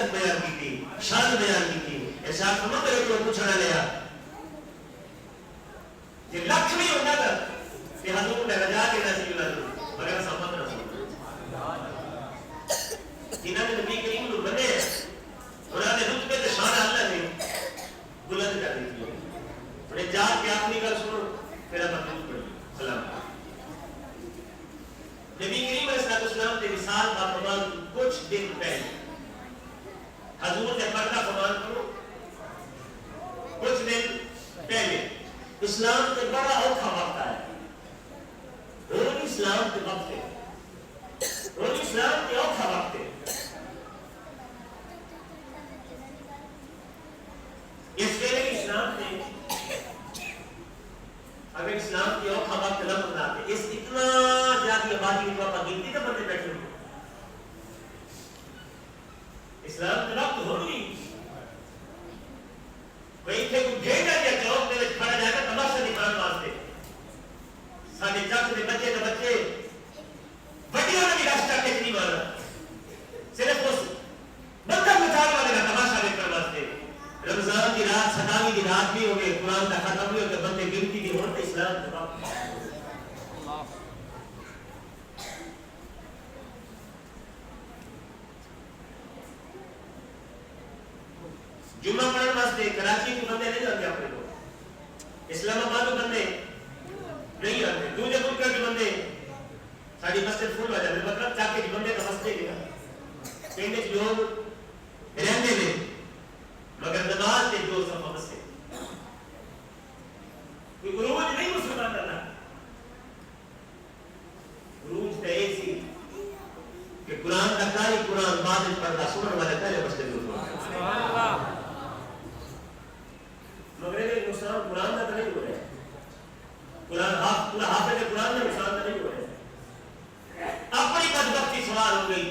عزت بیان کی تھی، شان بیان کی تھی. ارشاد فرمایا میرے کو پوچھنا لیا کہ لکھ بھی ہوتا تھا کہ حضور نے رجا دینا سی مگر سمت نہ سمجھ جنہوں نے نبی کریم کو بنے انہوں نے رتبے تے شان اللہ نے بلند کر دی تھی. انہیں جا کے اپنی گل سنو پھر آپ درود پڑھیے. سلام نبی کریم علیہ السلام کے وصال کا فرمان کچھ دن پہلے حضور نے پردہ فرمان کرو کچھ دن پہلے اسلام کے بڑا اوکھا وقت آیا. روز اسلام کے وقت ہے، روز اسلام کے اوکھا وقت ہے. اس ویلے اسلام نے اگر اسلام کی اوکھا وقت نہ بناتے اس اتنا زیادہ آبادی کی آپ گنتی کا بندے بیٹھے ہوئے اسلام کا وقت ہو نہیں کوئی تھے کوئی بھیجا یا چوک میں کھڑا جائے گا تماشا دکھانے واسطے. سارے جگ کے بچے تو بچے بڑیوں نے بھی راستہ ٹیک نہیں مارا صرف اس بندہ مچان والے کا تماشا دیکھنے واسطے. رمضان کی رات 27 کی رات بھی ہو گئے قرآن کا ختم بھی ہو گئے بندے گنتی کی ہوتے اسلام کا جمعہ پڑھنے واسطے کراچی کے بندے نہیں جاتے اپنے کو، اسلام آباد کے بندے نہیں آتے، دوسرے ملک کے بندے ساری مسجد فل ہو جاتے. مطلب چاہتے کہ بندے کا مسجد گیا پنڈ کے لوگ رہتے ہیں مگر نماز کے جو صفحہ مسجد کوئی عروج نہیں مسلمان کرنا. عروج تو ایک سی کہ قرآن کا قاری قرآن بعد پڑھتا سنن والے پہلے مسجد میں مگر یہ نقصان قرآن کا نہیں ہو رہا ہے. قرآن حافظ قرآن کا نقصان نہیں ہو رہا ہے. اپنی بدبختی سوال ہو گئی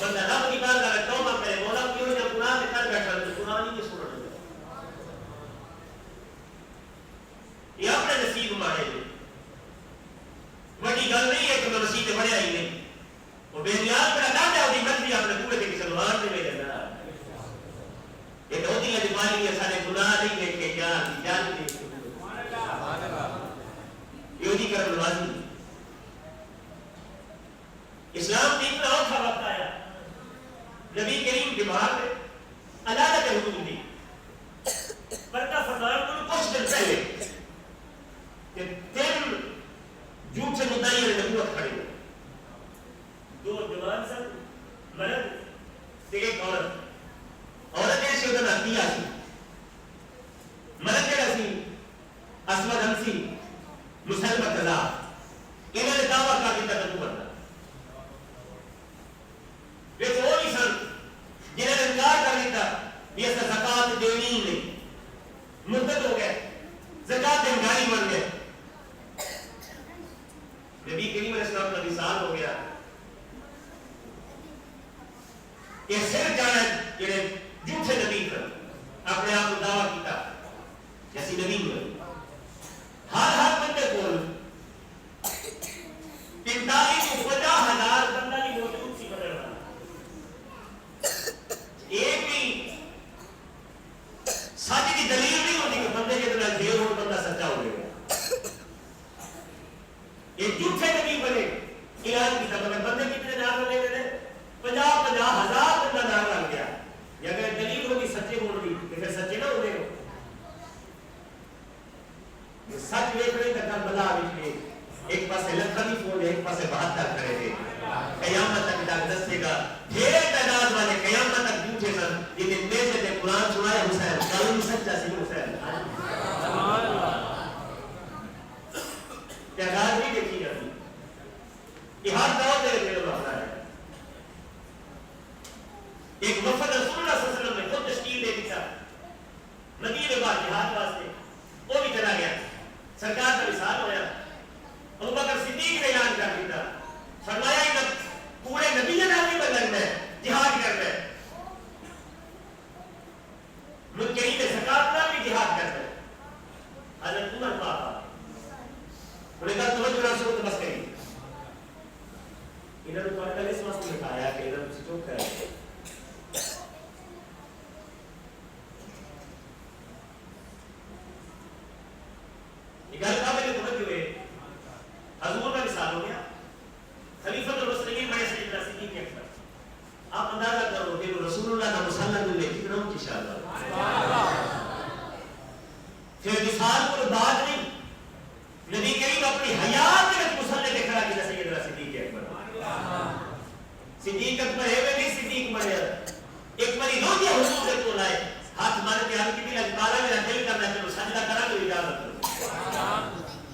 بندہ رب کی بات کر توبہ کرے مولا کیوں جب قرآن کے کر بیٹھا تو قرآن ہی سن رہا یہ اپنے نصیب مارے گے. بڑی گل نہیں ہے کہ میں مسیح سے بڑھیا ہی نہیں وہ بے نیاز بڑا ڈاٹا ہوتی مرضی اپنے پورے کے مسلمان سے میرے اندر یہ ہوتی ہے دیوالی ہے سارے گناہ نہیں دیکھے جان دیکھے یہودی کرم نوازی. اسلام کی اتنا اوکھا وقت آیا نبی کریم دماغ میں عدالت حدود دی پردہ فرمان کو کچھ دن پہلے کہ تین جھوٹ سے مدعی نبوت کھڑے ہوئے. دو جوان سن مرد ایک عورت. عورت ایسی ہوتا نا کیا سی مرد جڑا سی اسود ہمسی مسلمہ قضا انہوں نے دعویٰ کر دیتا نبوت کا. ویسے وہ نہیں سن جنہوں نے انکار کر دیتا یہ ایسا زکاة دینی ہی نہیں مرتد ہو گئے زکاة انکاری بن گئے. نبی کریم علیہ السلام کا وصال ہو گیا یہ صرف جانا جنہیں جھوٹے نبی کر اپنے آپ کو دعویٰ کیتا جیسی نبی ہوئے ہر بندے کو 45,000 بندہ کی موجود سی بدل رہا ایک بھی ساتھی کی دلیل نہیں ہوتی کہ بندے کے دلال دیر ہو بندہ سچا ہو گیا. ایک جھوٹے نبی بنے اعلان کی طرح بندے کتنے نام لے گئے 50,000 بندہ نام لگ گیا. یا اگر دلیل ہوگی سچے بول رہی تو پھر سچے نہ ہوتے ہو سچ دیکھ رہے تک بلا بھی ایک پاس لکھنی فون ایک پاس 72 کھڑے تھے. قیامت تک جاگ دستے گا ڈھیر تعداد والے قیامت تک جھوٹے سن لیکن پیسے تھے قرآن سنایا حسین قانون سچا سی حسین تعداد نہیں دیکھی جاتی یہ ہر دور دے رہے ہوتا ہے. ایک وفد رسول اللہ صلی اللہ علیہ وسلم نے خود تشکیل دے دیا مدینے بعد جہاد واسطے وہ بھی چلا گیا. سرکار کا وصال ہوا ابوبکر صدیق نے اعلان کر دیا فرمایا کہ پورے نبی نے نہیں بدلنا ہے جہاد کرنا ہے منکرین زکات کا بھی جہاد کرنا ہے. حضرت عمر پاپا انہوں نے کہا توجہ رسول بس کری انہوں نے تو اس واسطے بتایا کہ انہوں نے چوک کر آپ اندازہ کرو کہ رسول اللہ کا مسلح دل کتنا اونچی شان ہے. پھر مثال کو بات نہیں نبی کریم اپنی حیات میں مسلح پہ کھڑا کیا سیدنا صدیق اکبر. صدیق اکبر ہے وہ نہیں صدیق مرے ایک بڑی روٹی حضور سے تو لائے ہاتھ مارے کے ہاتھ کی اجبارہ میرا دل کرنا ہے سجدہ کرا تو اجازت کرو.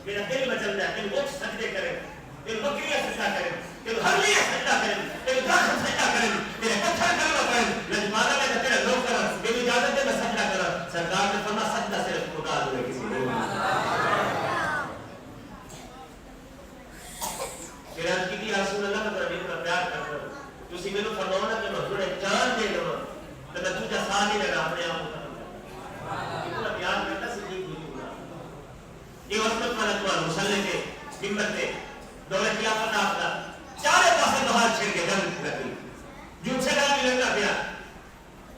میرا دل مچل جائے کہ وہ سجدے کرے پھر بکریاں سجدہ کریں پھر ہر لیے سجدہ کریں پھر درخت سجدہ کریں پھر پتھر کرنا پڑیں لجمانہ میں تیرا لوگ کرا پھر اجازت دے میں سجدہ کرا. سرکار نے فرما سجدہ صرف خدا ہوئے کسی کو. پھر آج کی رسول اللہ کا ربی کا پیار کرتا ہوں تسی میں نے فرمانا کہ محضور جان دے دو تو میں تجھا سا نہیں لگا اپنے آپ کو اتنا پیار کرتا صدیق ہوئی. یہ وقت میں نے مسلح کے ممبر پہ دور خلافت آپ کا چارے پاسے باہر چھڑ کے جنگ لگی جن سے ڈال بھی لگنا پیا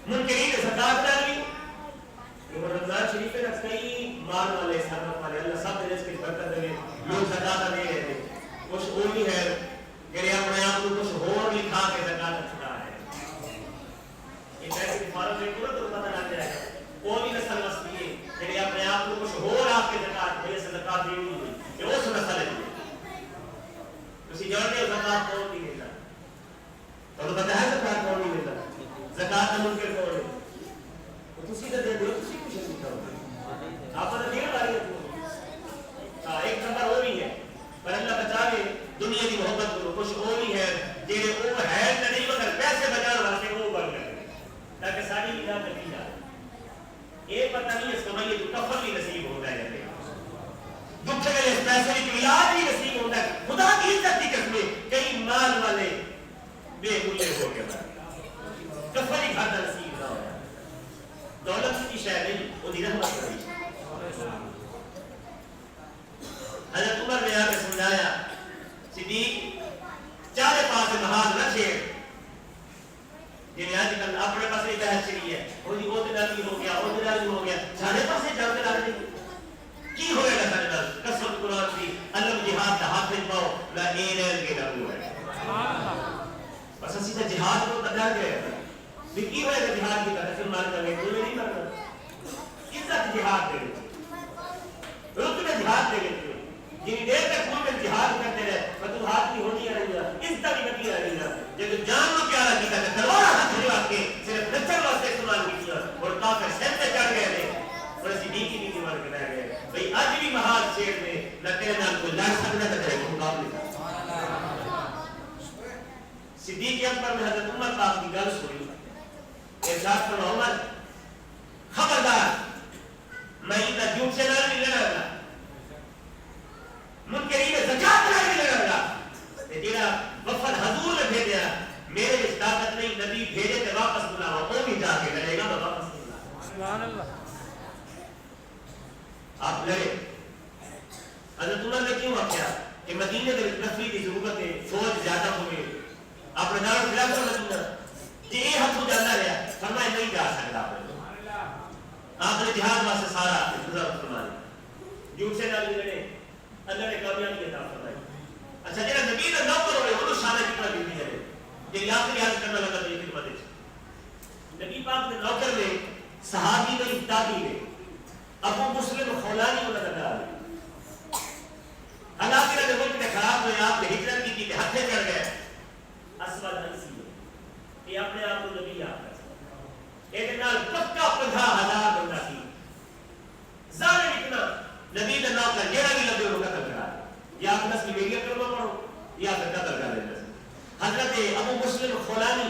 منکرین زکات ڈالی رمضان شریف میں کئی مال والے سرمت والے اللہ سب رزق کی برکت دے لوگ زکات دے رہے تھے کچھ وہ بھی ہے کہ اپنے آپ کو کچھ اور لکھا کے زکات چھڑا ہے. یہ پیسے کی فارغ ہے تو پتہ نہ چلے گا وہ بھی نسل وسطی ہے کہ اپنے آپ کو کچھ اور آپ کے زکات دے صدقات دی ہوئی کہ وہ نسل ہے تسی جانتے ہو زکات کون نہیں دیتا تو پتہ ہے زکات کون نہیں دیتا زکات کا منکر کون ہے تو تسی تو دے دو تسی کچھ نہیں کرو آپ نے دیر والی ہے ایک نمبر وہ بھی ہے پر اللہ بچا کے دنیا کی محبت کو کچھ اور بھی ہے جیرے وہ ہے نہیں مگر پیسے بچانے واسطے وہ بن گئے تاکہ ساری نگاہ کٹی جائے. یہ پتہ نہیں اس کمائی تو کفر بھی نصیب ہوتا ہے دکھ کے اس پیسے کی علاج بھی نصیب ہوتا ہے. خدا کی عزت کی قسمیں کئی مال والے بے ملے ہو کے کفر ہی کھاتا نصیب نہ ہوتا. دولت کی شے نہیں وہ دی رحمت کری. حضرت عمر نے آ کے سمجھایا صدیق چارے پاس محاذ نہ چھیڑ جنہیں آج کل اپنے پاس ایک بحث چلی ہے وہ جی وہ دلالی ہو گیا وہ دلالی ہو گیا چارے پاس جان کے لانے کی ہوئے گا سارے دل قسم قرآن کی علم جہاد کا حافظ پاؤ لا اینر کے ڈبو ہے بس اسی تا جہاد کو تدار گئے بھی کی ہوئے گا جہاد کی طرح پھر مار کر گئے کوئی نہیں مرنا عزت جہاد دے گئے رکن جہاد دے گئے جنہیں دیر تک کوئی میں جہاد کرتے رہے فتوحات کی ہوتی رہی گا عزت بھی کتی رہی گا جب جان کو پیارا کیتا کہ تلوار ہاتھ دھری کے صرف نچر واسطے استعمال کیا اور کافر سر پہ چڑھ گئے تھے اور اسی نیکی نیکی مار کے رہ گئے بھئی آج بھی محال شیر میں نہ تیرے نام کوئی لڑ سکتا تھا تیرے کو مقابلے تھا. صدیق اکبر میں حضرت عمر پاک کی گل سنی ارشاد فرمایا عمر خبردار میں ان کا جھوٹ سے نہیں لڑا گا منکرین زکات نہیں لڑا گا تیرا وفد حضور نے بھیجا میرے اس طاقت نہیں نبی بھیجے تے واپس بلاوا وہ بھی جا کے لڑے گا واپس بلاوا سبحان اللہ. آپ لڑے حضرت عمر نے کیوں کیا کہ مدینے میں نفری کی ضرورت ہے فوج زیادہ ہو گئی آپ نے دار خلاف مدینہ یہ ہاتھ ہو جاتا ہے فرمایا نہیں جا سکتا آپ نے جہاد واسطے سارا انتظام فرمایا جھوٹ سے نہ لڑے اللہ نے کامیابی عطا فرمائی. اچھا جڑا نبی دا نوکر ہوئے وہ شان کتنا دیتی ہے یہ یاد ریاض کرنا لگا تو یہ خدمت ہے. نبی پاک نے نوکر میں صحابی میں ابتدائی میں ابو مسلم خولانی کو لگا حالانکہ نے ملک میں خراب ہوئے آپ نے ہجرت کی تھی ہتھے چڑھ گئے اسود انسی یہ اپنے آپ کو نبی یاد کر ایک نال پکا 50,000 بندہ سی ظالم اتنا نبی کا نام کا جیڑا بھی لگے وہ قتل کرا یا آپ نسل میڈیا کرنا پڑھو یا پھر قتل کر دینا. حضرت ابو مسلم خولانی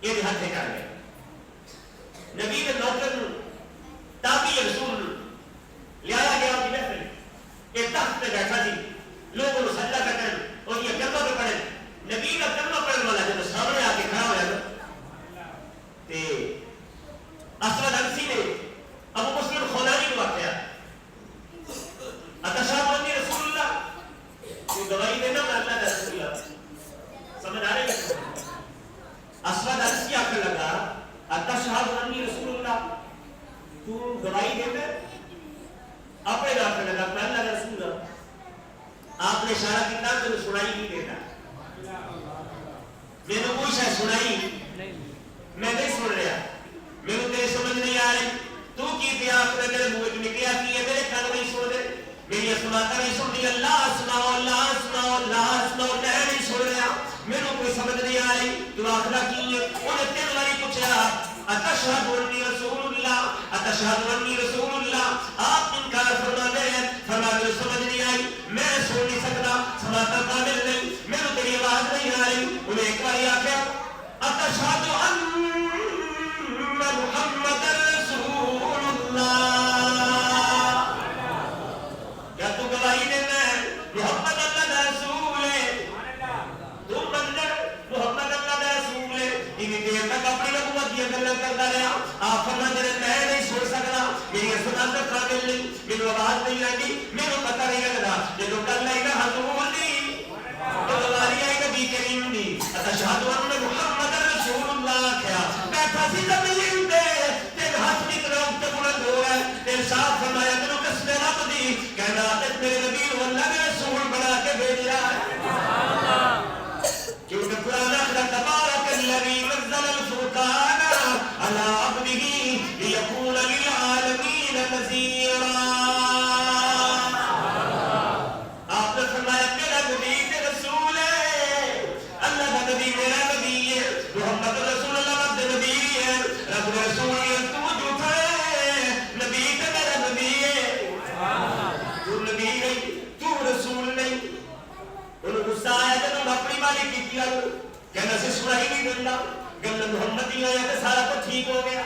یہ ہتھے چڑھ گئے نبی کے نوکر تابعی رسول لایا گیا اپنی محفل ایک تخت پہ بیٹھا سی لوگوں کو سجدہ کرتے اور یہ کلمہ پہ پڑھے نبی کا کلمہ پڑھنے والا جب سامنے آ کے کھڑا ہو جاتا تے اسود انسی نے ابو مسلم خولانی کو آخیا اتشہد رسول اللہ تو گواہی دینا میں اللہ کا رسول اللہ سمجھ آ رہے ہیں. اسود انسی آ کر لگا اتشہد رسول اللہ تو گواہی دینا اپنے رات میں لگا میں اللہ کا رسول اللہ آپ نے اشارہ کیا کہ سنائی نہیں دیتا میں نے کوئی شاید سنائی انہیں 3 باری پوچھا اتشہد انی رسول اللہ اتشہد انی رسول اللہ. آپ انکار فرما دے فرماتے سمجھ نہیں آئی میں سن نہیں سکتا سماتا قابل نہیں میرے تیری آواز نہیں آ رہی. انہیں ایک باری آخیا اتشہد ان محمد رسول اللہ. کیا تو گواہی دینا ہے محمد اللہ کا رسول ہے؟ تم بندر محمد اللہ کا رسول ہے. اتنی دیر تک اپنی نبوت کی گلاں کرتا رہا. آپ فرماتے ہیں میں نہیں سن سکتا میری سنان کا قابل نہیں میری آواز نہیں آتی میرے پتہ نہیں لگتا. جب گل آئی نا حضور دی تو گواہی آئی نبی کریم دی اتشہد ان محمد رسول اللہ. کیا بیٹھا سی زمین پہ تیرے ہاتھ کی طرف تے بلند ہو ہے تیرے ساتھ فرمایا تینوں قسم رب دی کہنا میرے نبی کو اللہ نے رسول بنا کے بھیجا ہے. کیونکہ قرآن آخر تبارک الذی نزل الفرقان علی عبدہ لیکون للعالمین نذیرا. آپ نے فرمایا میرا نبی تے رسول ہے اللہ کا نبی میرا نبی ہے محمد رسول اللہ رب نبی ہے رب رسول ہے. تو جھوٹا ہے نبی تے میرا نبی ہے تو نبی نہیں تو رسول نہیں. انہوں غصہ آیا جب اپنی مالی کی کیا کہنا سے سنا ہی نہیں دنیا گل محمد ہی آیا تو سارا تو ٹھیک ہو گیا.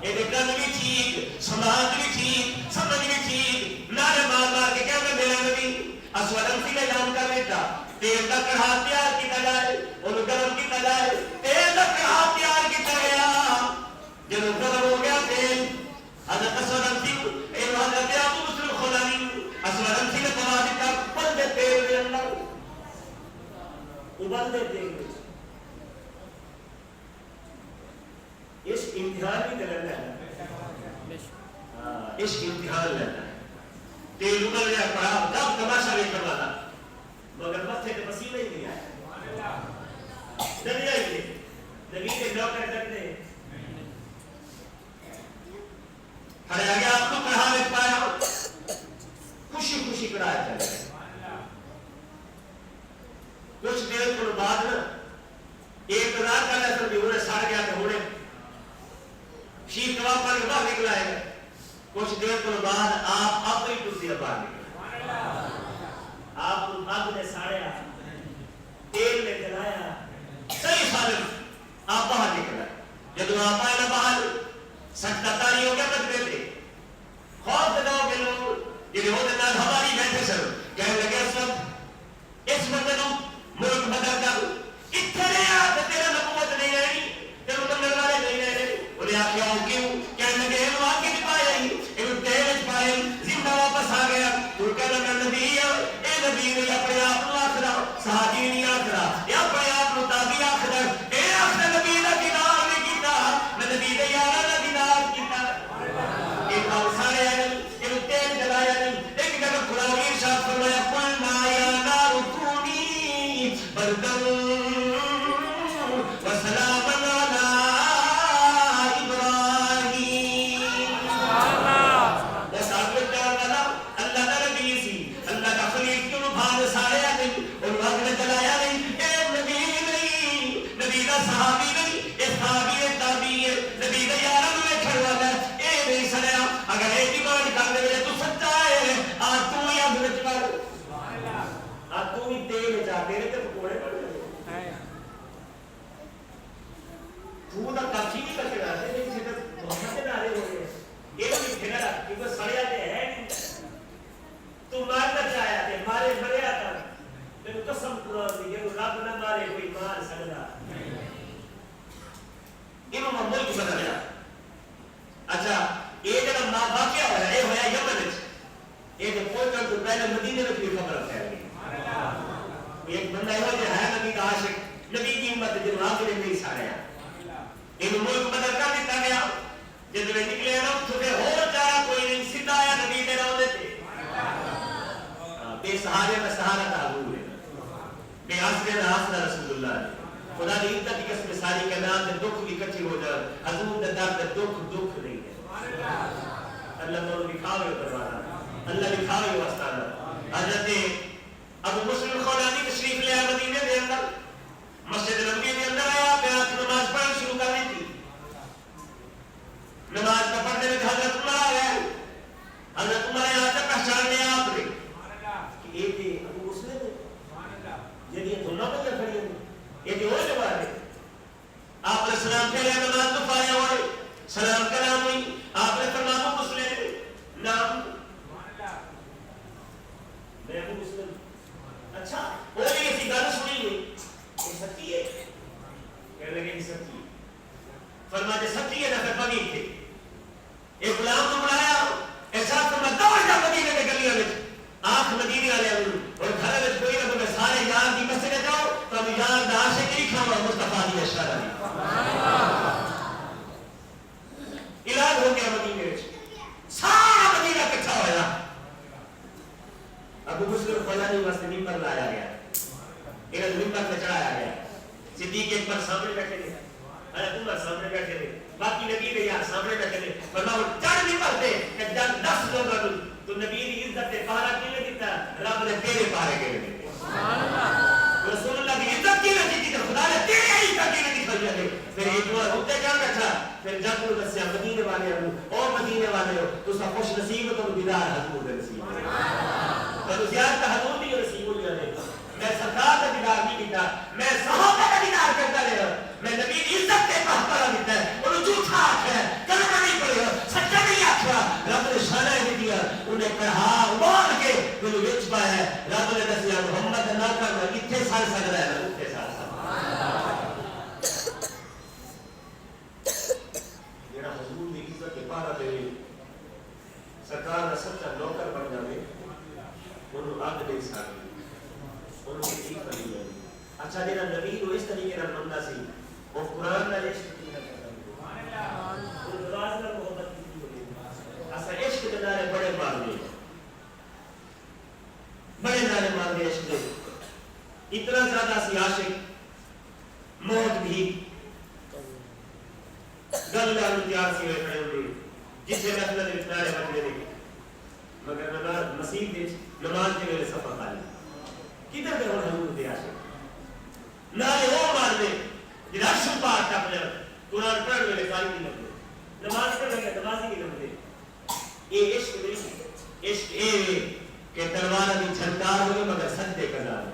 یہ گل بھی ٹھیک سماج بھی ٹھیک سمجھ بھی ٹھیک نعرے مار مار کے کہنا میرا نبی اسود انسی کا اعلان کر دیتا تیل کا کڑھا تیار کیتا جائے انہوں گرم کیتا جائے تیل کا کڑھا تیار کیتا گیا. جب گرم ہو گیا تیل حضرت اسود انسی حضرت ابو بکر الخولانی اسود انسی نے بنا دیتا پل دے تیل دے اندر ابل دے تیل دے اس امتحان بھی کرنا ہے اس امتحان لینا ہے. تیل ابل گیا پڑا کب تماشا نہیں کروانا مگر متھے کے پسینے ہی نہیں آئے نہیں آئے نبی کے ڈاکٹر کرتے کھڑے آگے آپ کو کڑھا لے پایا خوشی خوشی کڑھایا چلے. کچھ دیر کو بعد نا ایک رات کا لحظہ بھی ہونے ساڑھ گیا کہ ہونے شیف نواب پر باہر نکل آئے گا. کچھ دیر کو بعد آپ اپنی کرسی باہر نکل آپ کو آگ نے ساڑیا تیل نے جلایا صحیح سالم آپ باہر نکل آئے. جب آپ آئے نا باہر سجدہ تاری ہو گیا بچ تھے خوف دلاؤ کے لوگ یہ ہوتے نال ہماری بیٹھے سر کہنے لگے اس وقت اس بندے کو ملک بدل کر اتنے رہا تیرا نبوت نہیں رہی تیرے بندر والے نہیں رہے. انہیں آخیا ہو کیوں کہنے لگے انہوں آگے نہیں پائے انہوں تیرے پائے زندہ واپس آ گیا. تو کہنا میں نبی ہے اے نبی نے اپنے آپ کو آخرا صحابی نہیں آخرا یا اپنے آپ کو تابی آخرا اے آخر نبی نے دیدار نہیں کیتا میں نبی نے یارہ نے دیدار کیتا. ایک بار سارے آئے انہوں تیل جلایا نہیں. ایک جگہ قرآن ارشاد فرمایا قلنا یا نار کونی بردن وسلام علی ابراہیم. بس آپ کو کیا والا اللہ کا نبی سی اللہ کا خلیل کیوں بھاگ سارے آئے اور وقت نے جلایا نہیں. اے نبی نہیں نبی کا صحابی نہیں اے صحابی ہے تابی ہے نبی کا یارہ میں کھڑوانا ہے اے نہیں سنیا اگر ایک ہی بار نکالنے میں تو سچا ہے آج تو یا بھرچ پر آج تو ہی تیل جاتے رہے تو پکوڑے پڑ گئے تو دا کافی نہیں کر کے رہتے ہیں جیسے محمد کے نعرے ہو گئے یہ بھی پھر رہا کیونکہ سڑے آتے ہیں تو مارنا چاہیا تھے مارے مرے آتا میں قسم قرآن دی کہ رب نہ مارے کوئی مار سکتا انہوں نے ملک بدل گیا. اچھا یہ جگہ واقعہ ہوا ہے یہ ہوا یمن یہ جو پہنچن تو پہلے مدینے میں کوئی خبر پھیل گئی. ایک بندہ ہوا جو ہے نبی کا عاشق نبی کی امت جن آخر نہیں سارے انہوں ملک بدل کر دیتا گیا. جب میں نکلے نا تھوڑے ہو جایا کوئی نہیں سیدھا آیا نبی دے رہا ہوتے تھے بے سہارے میں سہارا تھا حضور ہے بے آسرے میں آسرا رسول اللہ ہے. خدا دی عزت کی قسم ساری کے نام دے دکھ بھی کٹھی ہو جائے حضور دے درد دکھ نہیں ہے. اللہ تعالیٰ لکھاوے اتروانا اللہ لکھاوے واسطانا. حضرت ابو مسلم الخولانی تشریف لے مدینے دے اندر مسجد نبوی کے اندر آیا، میں آپ نماز پڑھنا شروع کر دی تھی. نماز کا پڑھنے میں حضرت عمر آ گئے. حضرت عمر یہاں سے پہچان لیا آپ نے کہ یہ تھے ابو مسلم ہے، یہ دھونا پہ کھڑی ہے، یہ تھے وہ جواب ہے. آپ نے سلام پھیرے، نماز تو پایا ہوئے، سلام کلام ہوئی. آپ نے فرمایا ابو مسلم نام، میں ابو مسلم. اچھا وہ بھی ایسی گل سنی ہوئی، یہ سچی ہے؟ کہنے لگے یہ سچی ہے. فرماتے سچی ہے نہ پھر بغیر تھے. ایک غلام کو بڑھایا، ایسا فرمایا دوڑ جا مدینے کے گلیوں میں، آنکھ مدینے والے اور گھر میں کوئی نہ کوئی سارے یار کی مسجد جاؤ تو اب یار داش ہے کہ کھاوا مصطفیٰ دی اشارہ دی. علاج ہو گیا مدینے میں، سارا مدینہ اکٹھا ہوا. ابو مسلم فلانی واسطے ممبر لایا گیا، انہیں ممبر پہ چڑھایا گیا. صدیق اکبر سامنے بیٹھے تھے، حضرت عمر سامنے بیٹھے تھے، باقی نبی کے یار سامنے بیٹھے تھے. فرمایا چڑھ ممبر پہ کہ جب 10 لوگ تو نبی کی عزت سے پارا کیوں دیتا، رب نے تیرے پارے کے دیتے. رسول اللہ کی عزت کی وجہ کی خدا نے تیرے عزت کی وجہ کی وجہ. پھر ایک بار ہوتے کیا بیٹھا، پھر جب انہوں نے دسیا مدینے والے اور مدینے والے ہو تو سب خوش نصیب تو دیدار حضور دے نصیب تو زیادہ حضور دی نصیب ہو جانے. میں سرکار کا دیدار نہیں کیتا، میں صحابہ کا دیدار کرتا رہا. میں نبی کی عزت کے پہپڑا دیتا ہے، انہوں جھوٹا آکھا ہے، کلمہ نہیں پڑھا، سچا نہیں آکھا. رب نے شانہ نہیں دیا، انہیں کڑھا ابال کے انہوں وچ پایا ہے. رب نے دسیا محمد نہ کرنا اتنے سال سکتا ہے نا اتنے سال میرا حضور کی عزت کے پارا دے سرکار کا سچا نوکر بن جائے. انہوں آگ دے سکتے انہوں کی ٹھیک بنی جائے. اچھا جنہا نبی کو اس طریقے کا بندہ سی وہ قرآن کا عشق کی راز کا محبت کی. اصلا عشق کے نعرے بڑے مارنے، بڑے نعرے مارنے عشق دے. اتنا زیادہ سی عاشق موت بھی گل گل تیار سی ہوئے کھڑے ہوئے جسے رکھنا دے نعرے بجنے دے. مگر نماز مسیح دے نماز کے میرے سفر خالی کدھر دے اور حضور دے عاشق نعرے وہ مارنے جنہا شب بات اپنے قرآن پڑھ میں لکھائی کی لگے نماز پڑھ لگے نمازی کی لگے. یہ عشق نہیں، عشق اے کہ تلوار بھی چھنکار ہوئے مگر سجدے کا نام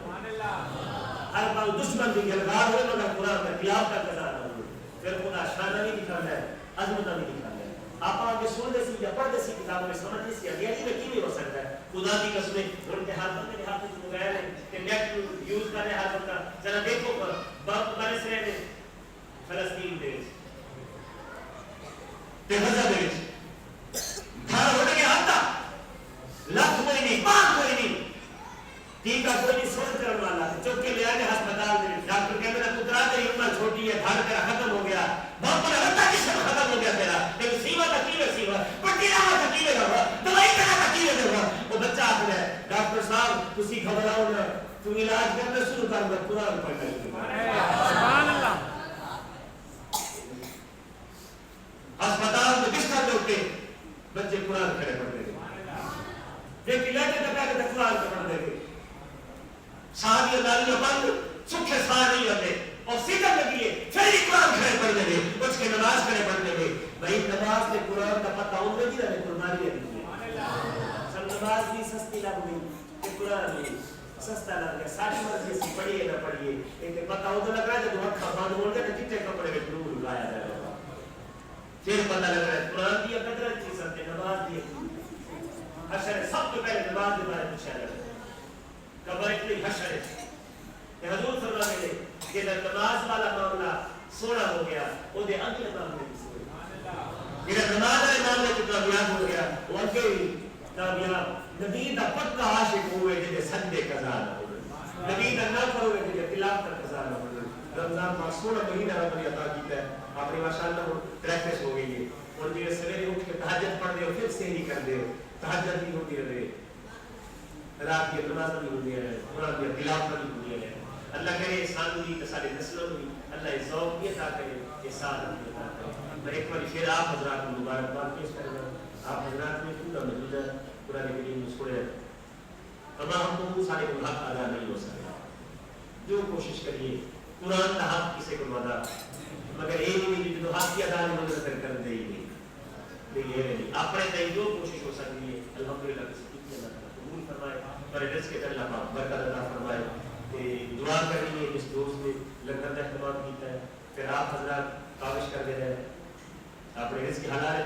ہر بار دشمن بھی گلگار ہوئے مگر قرآن کا قیاب کا قضا نہ ہوئے. پھر خدا شانہ نہیں دکھانا ہے، عظمتہ نہیں دکھانا ہے. آپ آگے سننے سی یا پڑھنے سی کتابوں میں سمجھنے سی اگیلی میں کیوں ہو سکتا ہے. خدا کی قسمیں ان کے ہاتھ میں ہاتھ جو موبائل ہے کہ نیٹ یوز کرنے ہاتھ ہوتا ذرا دیکھو باپ بارے سے رہنے فلسطین دے تے غزہ دے گھر ہونے کے ہاتھ لاکھ کوئی نہیں، پانچ کوئی نہیں، ٹیکہ کوئی نہیں، سن کر والا چک کے لے آنے ہسپتال میں. ڈاکٹر کہہ میرا پترا تیری عمر چھوٹی ہے، گھر تیرا ختم ہو گیا، باپ نے رتا کس طرح ختم ہو گیا تیرا، لیکن سیوا کا کیلے سیوا پٹی رہا تھا کیلے رہا دوائی کرا تھا کیلے رہا. وہ بچہ آتا ہے ڈاکٹر صاحب تسی گھبراؤ نہ، تم علاج کرنا شروع کر دو قرآن پڑھنا سبحان اللہ. ہسپتال میں بستر دے اٹھے بچے قرآن کھڑے پڑھتے تھے، دیکھ لیٹے دبا کے قرآن پڑھتے تھے. صحابی داریوں بند سکھے سا نہیں ہوتے اور سیدھا لگیے پھر ہی قرآن کھڑے پڑھنے دے کچھ کے نماز کھڑے پڑھنے دے. بھائی نماز کے قرآن کا پتہ ان میں بھی رہے قرآن ہے سب نماز بھی سستی لگ گئی کہ قرآن بھی سستا لگ گیا. ساری مرضی سے پڑھیے نہ پڑھیے ایک پتہ ہو تو لگ رہا ہے جب اکھا بند ہو گیا تو کتنے کپڑے میں نور لایا جائے گا. پھر پتہ لگ رہا ہے قرآن کی قدرت کی سب نماز دی حشر سب تو پہلے نماز کے بارے میں پوچھا جائے قبر اتنی حشر ہے کہ حضور فرماتے ہیں کہ جب نماز والا معاملہ سونا ہو گیا وہ دے اگلے معاملے کی سونا جب نماز والے معاملے کی کامیاب ہو گیا وہ اگے ہی کامیاب. نبی کا پکا عاشق ہوئے جنہیں سجدے قضا نہ ہوئے، نبی کا نہ کرو جنہیں تلاوت کا قضا نہ ہوئے. رمضان کا سونا مہینہ رب نے عطا کیتا ہے اپنی ماشاءاللہ پریکٹس ہو گئی ہے. اور جنہیں سویرے اٹھ کے تہجد پڑھ دے اور پھر سحری کر دے تہجد بھی ہوتی رہے رات کی نماز بھی ہوتی ہے قرآن کی تلاوت بھی ہوتی ہے. اللہ کرے سانوی سارے نسلوں بھی اللہ ذوق بھی عطا کرے، احسان بھی عطا کرے. میں ایک بار پھر آپ حضرات کو مبارکباد پیش کرنا. آپ حضرات میں پورا موجود ہے قرآن کریم میں سورہ تمام کو سارے کو حق ادا نہیں ہو سکتا. جو کوشش کریے قرآن کا حق کسی کو وعدہ مگر یہ نہیں جو حق کی ادا نہیں کر دے ہی نہیں اپنے تئیں جو کوشش ہو سکتی ہے الحمدللہ کسی اللہ تعالیٰ قبول فرمائے اور رزق کے اللہ پاک برکت عطا فرمائے کہ دعا کرنی ہے جس دوست نے لنگر کا اہتمام کیتا ہے پھر آپ حضرات کاوش کر دے رہے ہیں اپنے رزق کی حالات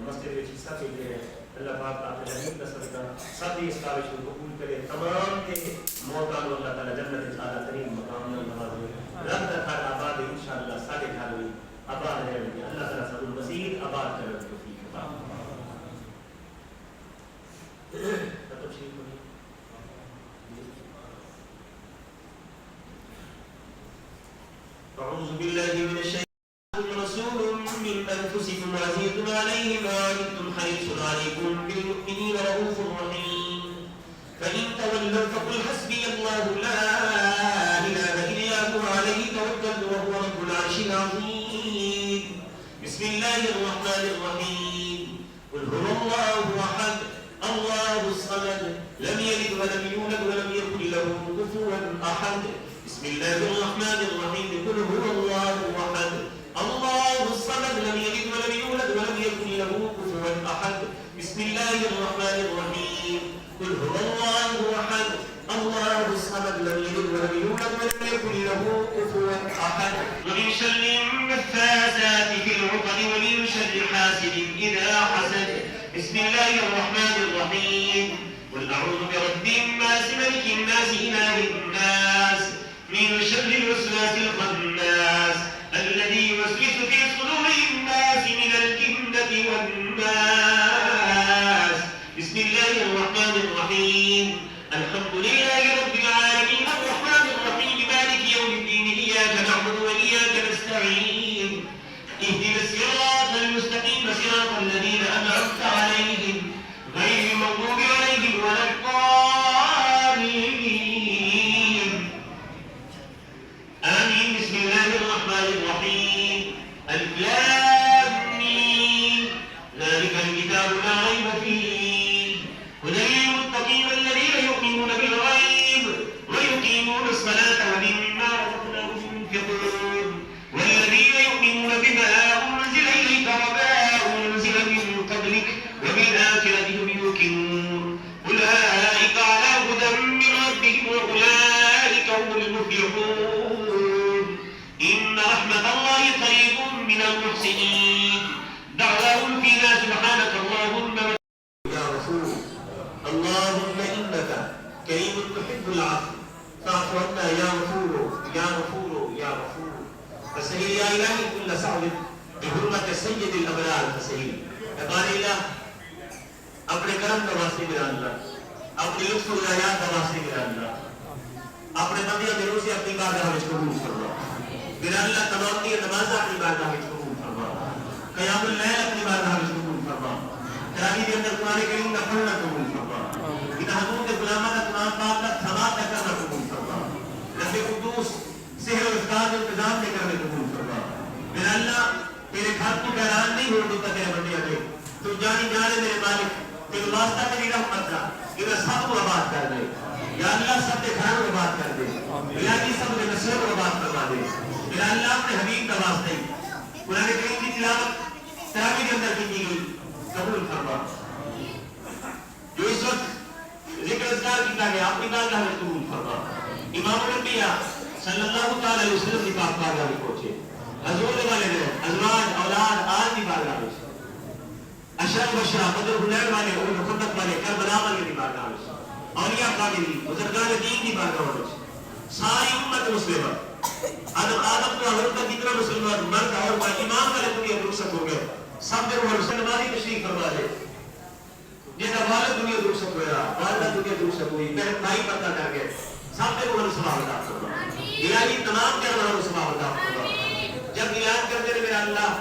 مسجد میں حصہ دے رہے ہیں اللہ پاک اپنے حبیب کا صدقہ سب اس کاوش کو قبول کرے تمام کے موتاں کو اللہ تعالیٰ جنت اعلیٰ ترین مقام میں نوازے رب کا گھر آباد انشاءاللہ سارے گھر میں آباد رہے گے اللہ تعالیٰ سب مزید آباد کرنے کو توفیق عطا أعوذ بالله من الشيطان رسول من أنفسكم عزيز عليه ما عنتم حريص عليكم بالمؤمنين رؤوف رحيم فإن تولوا فقل حسبي الله لا إله إلا هو عليه توكلت وهو رب العرش العظيم بسم الله الرحمن الرحيم قل هو الله أحد الله الصمد لم يلد ولم يولد ولم يكن له كفوا أحد بسم الله الرحمن الرحيم قل هو الله أحد الله الصمد لم يلد ولم يولد ولم يكن له كفوا أحد بسم الله الرحمن الرحيم قل هو الله أحد الله الصمد لم يلد ولم يولد ولم يكن له كفوا أحد ومن شر النفاثات في العقد ومن شر حاسد إذا حسد بسم الله الرحمن الرحيم قل أعوذ برب الناس ملك الناس إله الناس من شر الوسواس الخناس الذي يوسوس في صدور الناس من الجنة والناس بسم الله الرحمن الرحيم الحمد لله رب العالمين الرحمن الرحيم مالك يوم الدين إياك نعبد وإياك نستعين اهدنا الصراط المستقيم صراط الذين أنعمت عليهم غير المغضوب عليهم ولا الضالين آمين بسم الله الرحمن الرحيم ألف لام ميم ذلك الكتاب لا ريب فيه هدى للمتقين الذين يؤمنون بالغيب ويقيمون الصلاة ومما رزقناهم ينفقون والذين يؤمنون بما أنزل إليك وما أنزل من قبلك وبالآخرة هم يوقنون أولئك على هدى من ربهم وأولئك هم المفلحون إن رحمة الله قريب من المحسنين دعواهم فيها سبحانك اللهم يا رسول اللهم إنك كريم تحب العفو فاعف عنا يا غفور يا غفور يا غفور فسهل يا إلهي كل صعب بحرمة سيد الأبرار فسهل قال الله اپنے کرم کا واسطے میرا اللہ اپنے لطف و عنایات کا واسطے میرا اللہ اپنے بندیاں دلوں سے اپنی بارگاہ میں قبول فرما میرا اللہ تمام کی نماز اپنی بارگاہ میں قبول فرما قیام اللیل اپنی بارگاہ میں قبول فرما تراویح کے اندر قرآن کریم کا پڑھنا قبول فرما ان حضور کے غلاموں کا قرآن پاک کا سماعت کرنا قبول فرما رب قدوس سحر و افطار انتظام دے کر قبول فرما میرا اللہ تیرے گھر کو حیران نہیں ہو دیتا تیرے بندیاں میں تو جانی جانے میرے مالک تیرے واسطہ میری رحمت کا انہیں سب کو آباد کر دے یا اللہ سب کے گھر کو آباد کر دے یا کی سب کے نسل کو آباد کروا دے یا اللہ اپنے حبیب کا واسطہ ہی قرآن کریم کی تلاوت تراویح کے اندر کی گئی قبول فرما جو اس وقت ذکر اذکار کیتا گیا اپنی بارگاہ میں قبول فرما امام الانبیاء صلی اللہ تعالی علیہ وسلم کی پاک بارگاہ میں پہنچے حضور والے ازواج اولاد آل کی بارگاہ میں اشرف بشرا بدر حنین والے اول خندق والے کربلا والے کی بارگاہ میں اولیاء قادری بزرگان دین کی بارگاہ میں ساری امت مسلمہ آدم کو حضرت تک اتنا مسلمان مرد اور امام والے دنیا درست ہو گئے سب نے وہ مسلمانی تشریف فرما دے جیسا والد دنیا درست ہویا والدہ دنیا درست ہوئی بہن بھائی پتہ کر گئے سب نے وہ سبحان اللہ فرما الہی تمام کے ہمارا سبحان اللہ فرما جب اعلان کرتے ہیں میرا اللہ